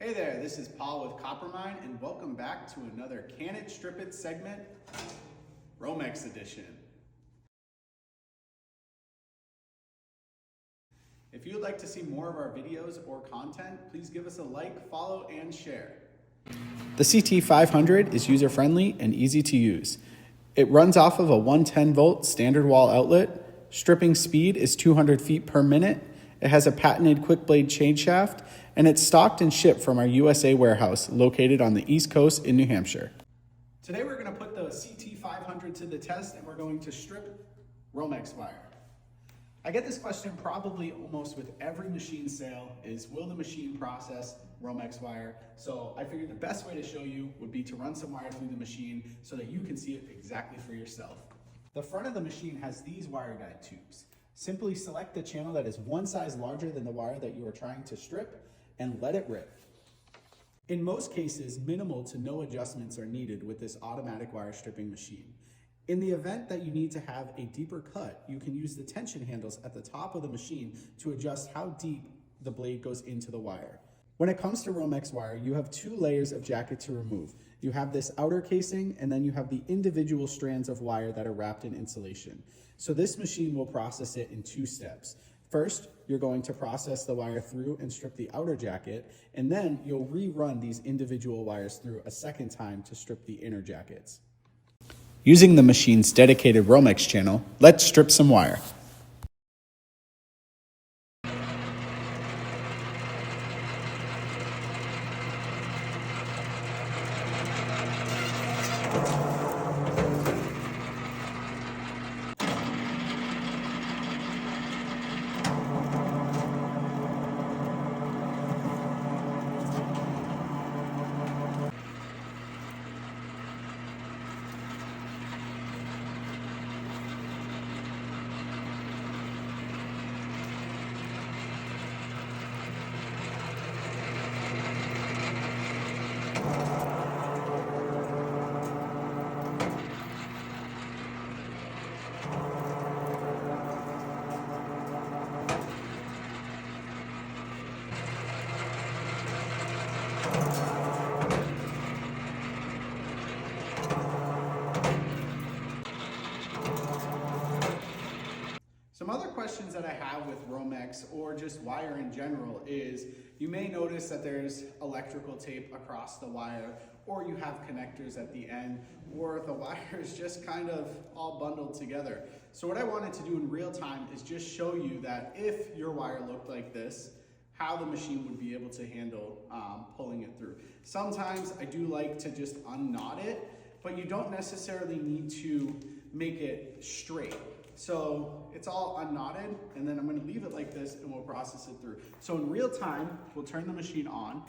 Hey there, this is Paul with CopperMine, and welcome back to another Can It Strip It segment, Romex edition. If you would like to see more of our videos or content, please give us a like, follow, and share. The CT-500 is user-friendly and easy to use. It runs off of a 110-volt standard wall outlet. Stripping speed is 200 feet per minute. It has a patented quick blade chain shaft, and it's stocked and shipped from our USA warehouse located on the East Coast in New Hampshire. Today we're going to put the CT-500 to the test, and we're going to strip Romex wire. I get this question probably almost with every machine sale is, will the machine process Romex wire? So I figured the best way to show you would be to run some wire through the machine so that you can see it exactly for yourself. The front of the machine has these wire guide tubes. Simply select the channel that is one size larger than the wire that you are trying to strip and let it rip. In most cases, minimal to no adjustments are needed with this automatic wire stripping machine. In the event that you need to have a deeper cut, you can use the tension handles at the top of the machine to adjust how deep the blade goes into the wire. When it comes to Romex wire, you have two layers of jacket to remove. You have this outer casing, and then you have the individual strands of wire that are wrapped in insulation. So this machine will process it in two steps. First, you're going to process the wire through and strip the outer jacket, and then you'll rerun these individual wires through a second time to strip the inner jackets. Using the machine's dedicated Romex channel, let's strip some wire. Some other questions that I have with Romex or just wire in general is you may notice that there's electrical tape across the wire, or you have connectors at the end, or the wire is just kind of all bundled together. So what I wanted to do in real time is just show you that if your wire looked like this, how the machine would be able to handle pulling it through. Sometimes I do like to just unknot it, but you don't necessarily need to make it straight. So it's all unknotted, and then I'm going to leave it like this and we'll process it through. So in real time, we'll turn the machine on.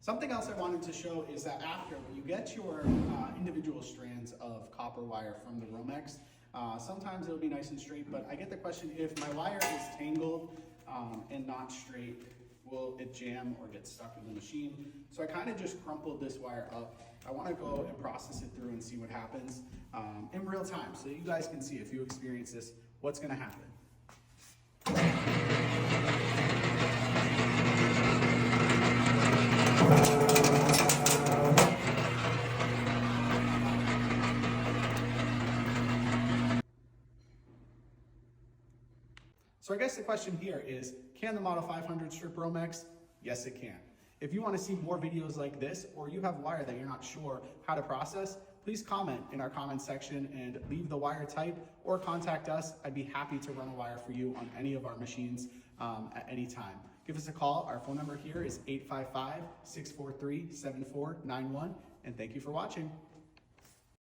Something else I wanted to show is that after, when you get your individual strands of copper wire from the Romex, sometimes it'll be nice and straight, but I get the question, if my wire is tangled and not straight, will it jam or get stuck in the machine? So I kind of just crumpled this wire up. I want to go and process it through and see what happens in real time, so that you guys can see, if you experience this, what's going to happen. So I guess the question here is, can the Model 500 strip Romex? Yes, it can. If you want to see more videos like this, or you have wire that you're not sure how to process, please comment in our comment section and leave the wire type or contact us. I'd be happy to run a wire for you on any of our machines at any time. Give us a call. Our phone number here is 855-643-7491, and thank you for watching.